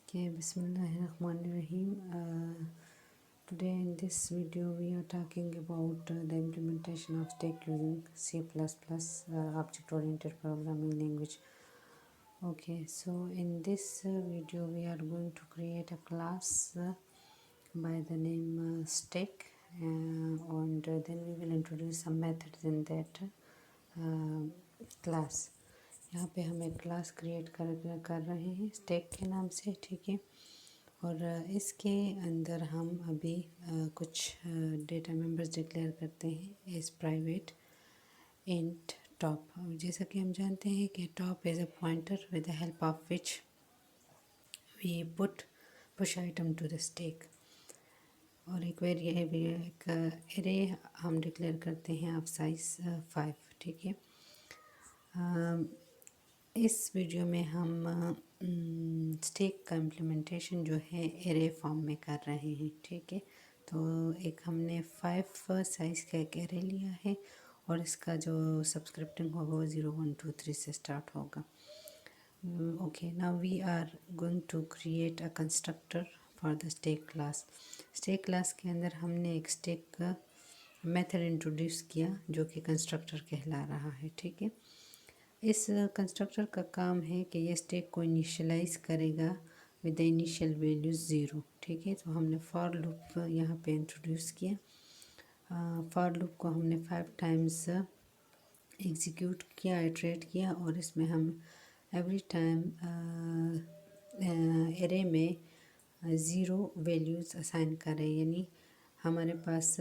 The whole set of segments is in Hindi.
Okay, Bismillahirrahmanirrahim. Today in this video we are talking about the implementation of stack using C++, object-oriented programming language. Okay, so in this video we are going to create a class by the name stack, and then we will introduce some methods in that class. यहाँ पे हम एक क्लास क्रिएट कर रहे हैं स्टैक के नाम से, ठीक है। और इसके अंदर हम अभी कुछ डेटा मेंबर्स डिक्लेयर करते हैं एज प्राइवेट इंट टॉप। जैसा कि हम जानते हैं कि top is a pointer with the help of which we push item to the stack. और एक एरे हम डिक्लेयर करते हैं ऑफ साइज 5, ठीक है। इस वीडियो में हम स्टैक का इम्प्लीमेंटेशन जो है एरे फॉर्म में कर रहे हैं, ठीक है। तो एक हमने 5 साइज़ का एक एरे लिया है और इसका जो सब्सक्रिप्टिंग होगा वो 0 1 2 3 से स्टार्ट होगा। Okay, now we are going to create a constructor for the stack class. Stack class के अंदर हमने एक stack का मेथड इंट्रोड्यूस किया जो कि कंस्ट्रक्टर कहला रहा है, ठीक है। इस कंस्ट्रक्टर का काम है कि ये स्टैक को इनिशियलाइज करेगा विद द इनिशियल वैल्यू 0, ठीक है। तो हमने फॉर लूप यहाँ पे इंट्रोड्यूस किया। फॉर लूप को हमने 5 टाइम्स एग्जीक्यूट किया, इटरेट किया, और इसमें हम एवरी टाइम एरे में 0 वैल्यूज़ असाइन करें, यानी हमारे पास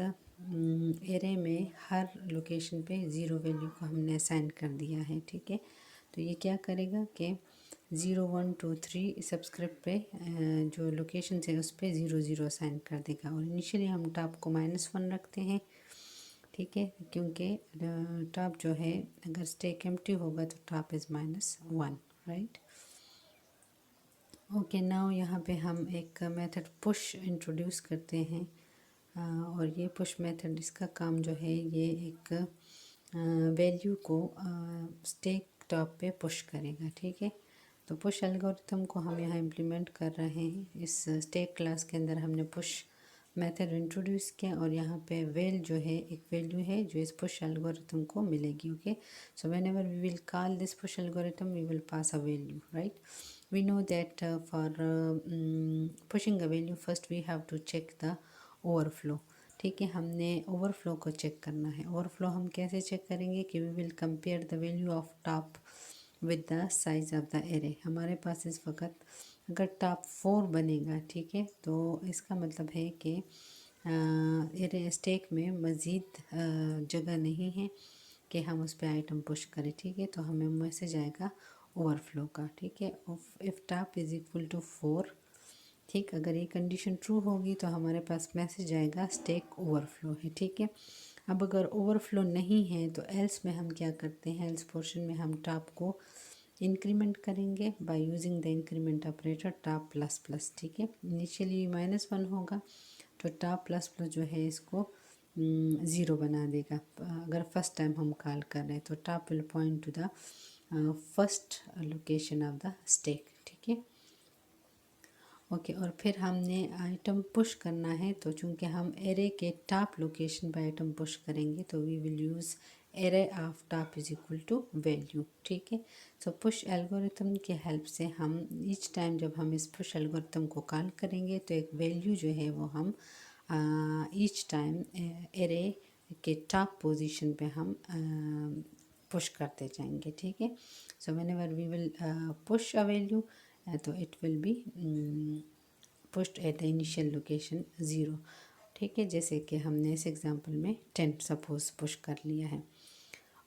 एरे में हर लोकेशन पे 0 वैल्यू को हमने असाइन कर दिया है, ठीक है। तो ये क्या करेगा कि 0 1 2 3 सब्सक्रिप्ट पे जो लोकेशन है उस पर 0 0 असाइन कर देगा। और इनिशियली हम टॉप को -1 रखते हैं, ठीक है, क्योंकि टॉप जो है अगर स्टैक एम्प्टी होगा तो top is -1, right. Okay, now यहाँ पे हम एक मेथड पुश इंट्रोड्यूस करते हैं। और ये पुश मेथड, इसका काम जो है ये एक वैल्यू को स्टैक टॉप पे पुश करेगा, ठीक है। तो पुश एल्गोरिथम को हम यहाँ इम्प्लीमेंट कर रहे हैं। इस स्टैक क्लास के अंदर हमने पुश मेथड इंट्रोड्यूस किया और यहाँ पे वेल जो है एक वैल्यू है जो इस पुश एल्गोरिथम को मिलेगी। Okay, so whenever we will call this push algorithm we will pass a value, right. We know that for pushing a value first we have to check the overflow, ठीक है। हमने ओवरफ्लो को चेक करना है। ओवरफ्लो हम कैसे चेक करेंगे कि we will compare the value of top with the size of the array. हमारे पास इस वक्त अगर टॉप 4 बनेगा, ठीक है, तो इसका मतलब है कि एरे स्टैक में मज़ीद जगह नहीं है कि हम उस पर आइटम पुश करें, ठीक है। तो हमें मैसेज आएगा ओवरफ्लो का, ठीक है। If top is equal to 4, ठीक, अगर ये कंडीशन ट्रू होगी तो हमारे पास मैसेज आएगा स्टैक ओवरफ्लो है, ठीक है। अब अगर ओवरफ्लो नहीं है तो एल्स में हम क्या करते हैं, एल्स पोर्शन में हम टॉप को इंक्रीमेंट करेंगे by using the increment operator top plus plus, ठीक है। इनिशियली -1 होगा तो टॉप प्लस प्लस जो है इसको 0 बना देगा। अगर फर्स्ट टाइम हम कॉल कर रहे हैं तो top will point two the first location of the stack, ठीक है। ओके, और फिर हमने आइटम पुश करना है, तो चूंकि हम एरे के टॉप लोकेशन पर आइटम पुश करेंगे तो we will use array of top is equal to value, ठीक है। सो पुश एल्गोरिथम के हेल्प से हम ईच टाइम जब हम इस पुश एल्गोरिथम को कॉल करेंगे तो एक वैल्यू जो है वो हम ईच टाइम एरे के टॉप पोजीशन पे हम पुश करते जाएंगे, ठीक है। So whenever we will push a value तो it will be pushed at the initial location 0, ठीक है। जैसे कि हमने इस एग्जांपल में 10 सपोज पुश कर लिया है।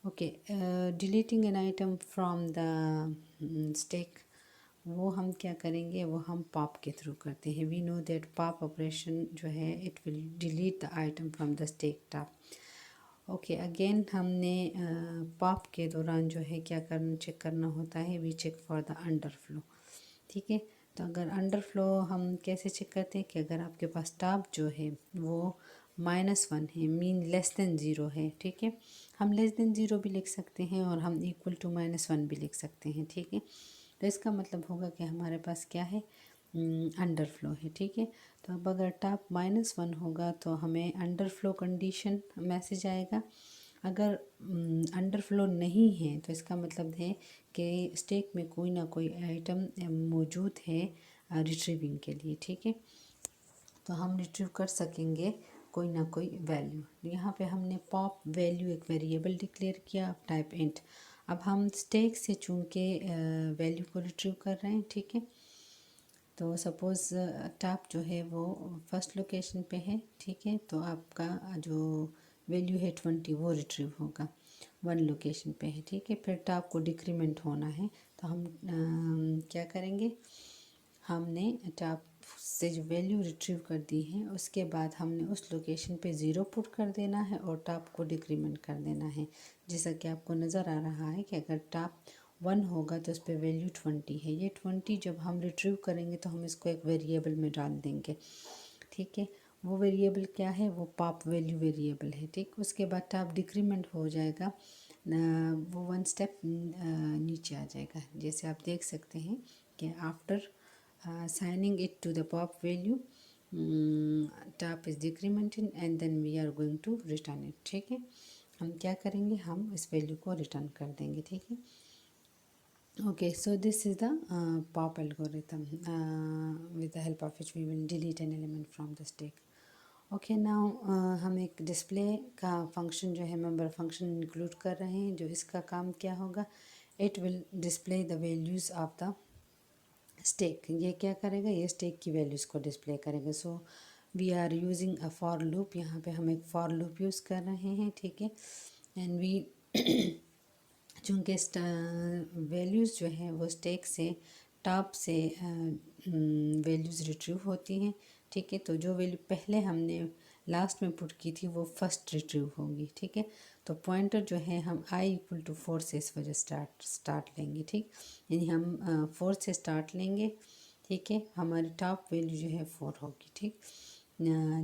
Okay, deleting an item from the stack, वो हम क्या करेंगे, वो हम पॉप के थ्रू करते हैं। We know that pop operation जो है it will delete the item from the stack top. Okay, again हमने पॉप के दौरान जो है क्या करना, चेक करना होता है, we check for the underflow, ठीक है। तो अगर अंडरफ्लो हम कैसे चेक करते हैं कि अगर आपके पास टॉप जो है वो -1 है, मीन लेस देन 0 है, ठीक है। हम लेस देन 0 भी लिख सकते हैं और हम इक्वल टू -1 भी लिख सकते हैं, ठीक है। तो इसका मतलब होगा कि हमारे पास क्या है, अंडरफ्लो है, ठीक है। तो अब अगर टॉप -1 होगा तो हमें अंडरफ्लो कंडीशन मैसेज आएगा। अगर अंडरफ्लो नहीं है तो इसका मतलब है कि स्टैक में कोई ना कोई आइटम मौजूद है रिट्रीविंग के लिए, ठीक है। तो हम रिट्रीव कर सकेंगे कोई ना कोई वैल्यू। यहाँ पे हमने पॉप वैल्यू एक वेरिएबल डिक्लेयर किया, अब टाइप इंट। अब हम स्टैक से चुन के वैल्यू को रिट्रीव कर रहे हैं, ठीक है। तो सपोज़ टॉप जो है वो फर्स्ट लोकेशन पे है, ठीक है। तो आपका जो वैल्यू है 20 वो रिट्रीव होगा 1 लोकेशन पे है, ठीक है। फिर टॉप को डिक्रीमेंट होना है तो हम क्या करेंगे, हमने टॉप से जो वैल्यू रिट्रीव कर दी है उसके बाद हमने उस लोकेशन पे 0 पुट कर देना है और टॉप को डिक्रीमेंट कर देना है। जैसा कि आपको नज़र आ रहा है कि अगर टॉप 1 होगा तो उस पर वैल्यू 20 है। ये 20 जब हम रिट्रीव करेंगे तो हम इसको एक वेरिएबल में डाल देंगे, ठीक है। वो वेरिएबल क्या है, वो पॉप वैल्यू वेरिएबल है, ठीक। उसके बाद टॉप डिक्रीमेंट हो जाएगा, वो 1 स्टेप नीचे आ जाएगा। जैसे आप देख सकते हैं कि after assigning it to the pop value, top is decrementing and then we are going to return it, ठीक है। हम क्या करेंगे, हम इस वैल्यू को रिटर्न कर देंगे, ठीक है। Okay, so this is the pop algorithm with the help of which we will delete an element from the stack. Okay now हम एक डिस्प्ले का फंक्शन जो है मेंबर फंक्शन इंक्लूड कर रहे हैं। जो इसका काम क्या होगा, it will display the values of the stack. ये क्या करेगा, ये स्टेक की वैल्यूज़ को डिस्प्ले करेगा। So we are using a for loop, यहाँ पे हम एक फॉर लूप यूज़ कर रहे हैं, ठीक है। एंड वी चूँकि वैल्यूज़ जो है वो स्टेक से टॉप से वैल्यूज़ रिट्रीव होती हैं, ठीक है। तो जो वैल्यू पहले हमने लास्ट में पुट की थी वो फर्स्ट रिट्रीव होगी, ठीक है। तो पॉइंटर जो है हम i = 4 से इस वजह स्टार्ट लेंगे, ठीक। यानी हम 4 से स्टार्ट लेंगे, ठीक है। हमारी टॉप वैल्यू जो है 4 होगी, ठीक।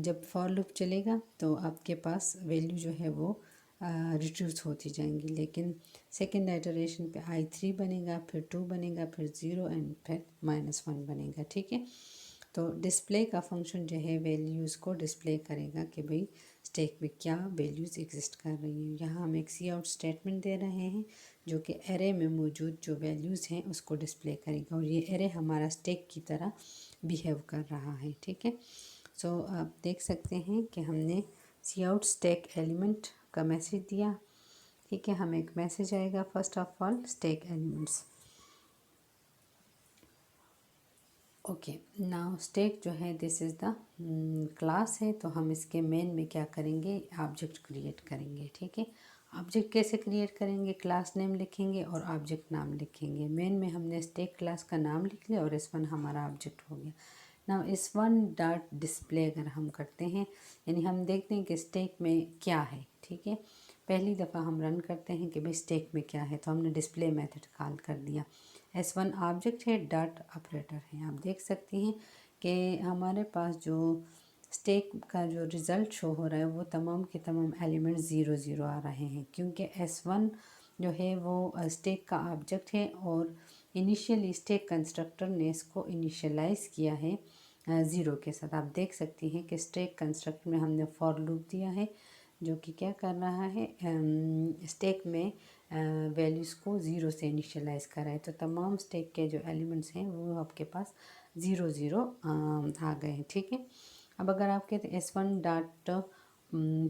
जब फॉर लूप चलेगा तो आपके पास वैल्यू जो है वो रिड्यूस होती जाएंगी, लेकिन सेकेंड आइटरेशन पे i3 बनेगा, फिर 2 बनेगा, फिर 0 एंड फिर -1 बनेगा, ठीक है। तो डिस्प्ले का फंक्शन जो है वैल्यूज़ को डिस्प्ले करेगा कि भाई स्टैक में क्या वैल्यूज़ एग्जिस्ट कर रही हैं। यहाँ हम एक सी आउट स्टेटमेंट दे रहे हैं जो कि एरे में मौजूद जो वैल्यूज़ हैं उसको डिस्प्ले करेगा, और ये एरे हमारा स्टैक की तरह बिहेव कर रहा है, ठीक है। सो आप देख सकते हैं कि हमने सी आउट स्टैक एलिमेंट का मैसेज दिया, ठीक है। हमें एक मैसेज आएगा first of all stack elements. Okay now stack जो है दिस इज़ द क्लास है, तो हम इसके मेन में क्या करेंगे, ऑब्जेक्ट क्रिएट करेंगे, ठीक है। ऑब्जेक्ट कैसे क्रिएट करेंगे, क्लास नेम लिखेंगे और ऑब्जेक्ट नाम लिखेंगे। मेन में हमने स्टैक क्लास का नाम लिख लिया और S1 हमारा ऑब्जेक्ट हो गया। नाउ S1 डॉट डिस्प्ले अगर हम करते हैं, यानी हम देखते हैं कि स्टैक में क्या है, ठीक है। पहली दफ़ा हम रन करते हैं कि भाई स्टैक में क्या है, तो हमने डिस्प्ले मेथड कॉल कर दिया। S1 ऑब्जेक्ट है, डॉट ऑपरेटर है। आप देख सकती हैं कि हमारे पास जो स्टैक का जो रिज़ल्ट शो हो रहा है वो तमाम के तमाम एलिमेंट 0 0 आ रहे हैं, क्योंकि S1 जो है वो स्टैक का ऑब्जेक्ट है और इनिशियली स्टैक कंस्ट्रक्टर ने इसको इनिशियलाइज़ किया है 0 के साथ। आप देख सकती हैं कि स्टैक कंस्ट्रक्टर में हमने फॉर लूप दिया है जो कि क्या कर रहा है, स्टैक में वैल्यूज़ को 0 से इनिशियलाइज़ कर रहा है। तो तमाम स्टैक के जो एलिमेंट्स हैं वो आपके पास 0 0 आ गए हैं, ठीक है। अब अगर आप कहते हैं S1 डॉट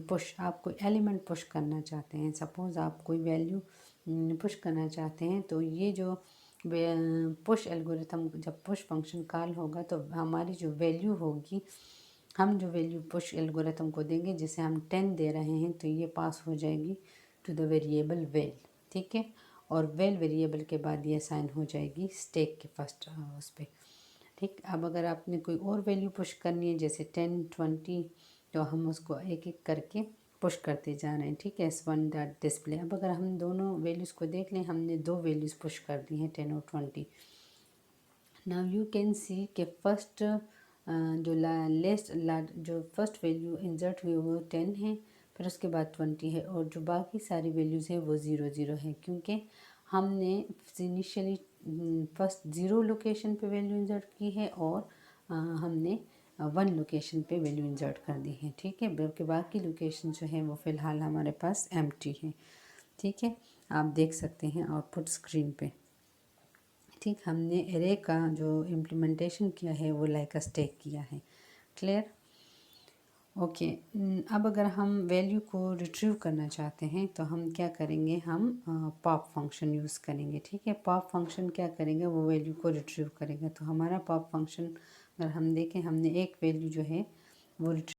पुश, आप कोई एलिमेंट पुश करना चाहते हैं, सपोज़ आप कोई वैल्यू पुश करना चाहते हैं, तो ये जो पुश एल्गोरिथम जब पुश फंक्शन कॉल होगा तो हमारी जो वैल्यू होगी, हम जो वैल्यू पुश एल्गोरिथम को देंगे, जैसे हम 10 दे रहे हैं तो ये पास हो जाएगी टू द वेरिएबल वेल, ठीक है। और वेल वेरिएबल के बाद ये असाइन हो जाएगी स्टैक के फर्स्ट उस पर, ठीक। अब अगर आपने कोई और वैल्यू पुश करनी है जैसे 10 20, तो हम उसको एक एक करके पुश करते जा रहे हैं, ठीक है। S1 dot display. अब अगर हम दोनों वैल्यूज़ को देख लें, हमने 2 वैल्यूज़ पुश कर दी हैं 10 और 20। नाउ यू कैन सी के फर्स्ट जो जो फर्स्ट वैल्यू इंसर्ट हुई वो 10 है, फिर उसके बाद 20 है, और जो बाकी सारी वैल्यूज़ है वो 0 0 है, क्योंकि हमने इनिशियली फर्स्ट 0 लोकेशन पे वैल्यू इंसर्ट की है और हमने 1 लोकेशन पे वैल्यू इंसर्ट कर दी है। ठीक है, जबकि बाकी लोकेशन जो है वो फ़िलहाल हमारे पास एम्प्टी है। ठीक है, आप देख सकते हैं आउटपुट स्क्रीन पे। ठीक, हमने एरे का जो इम्प्लीमेंटेशन किया है वो लाइक अ स्टैक किया है। क्लियर? ओके, अब अगर हम वैल्यू को रिट्रीव करना चाहते हैं तो हम क्या करेंगे, हम पॉप फंक्शन यूज़ करेंगे। ठीक है, पॉप फंक्शन क्या करेंगे, वो वैल्यू को रिट्रीव करेगा। तो हमारा पॉप फंक्शन अगर हम देखें, हमने एक वैल्यू जो है वो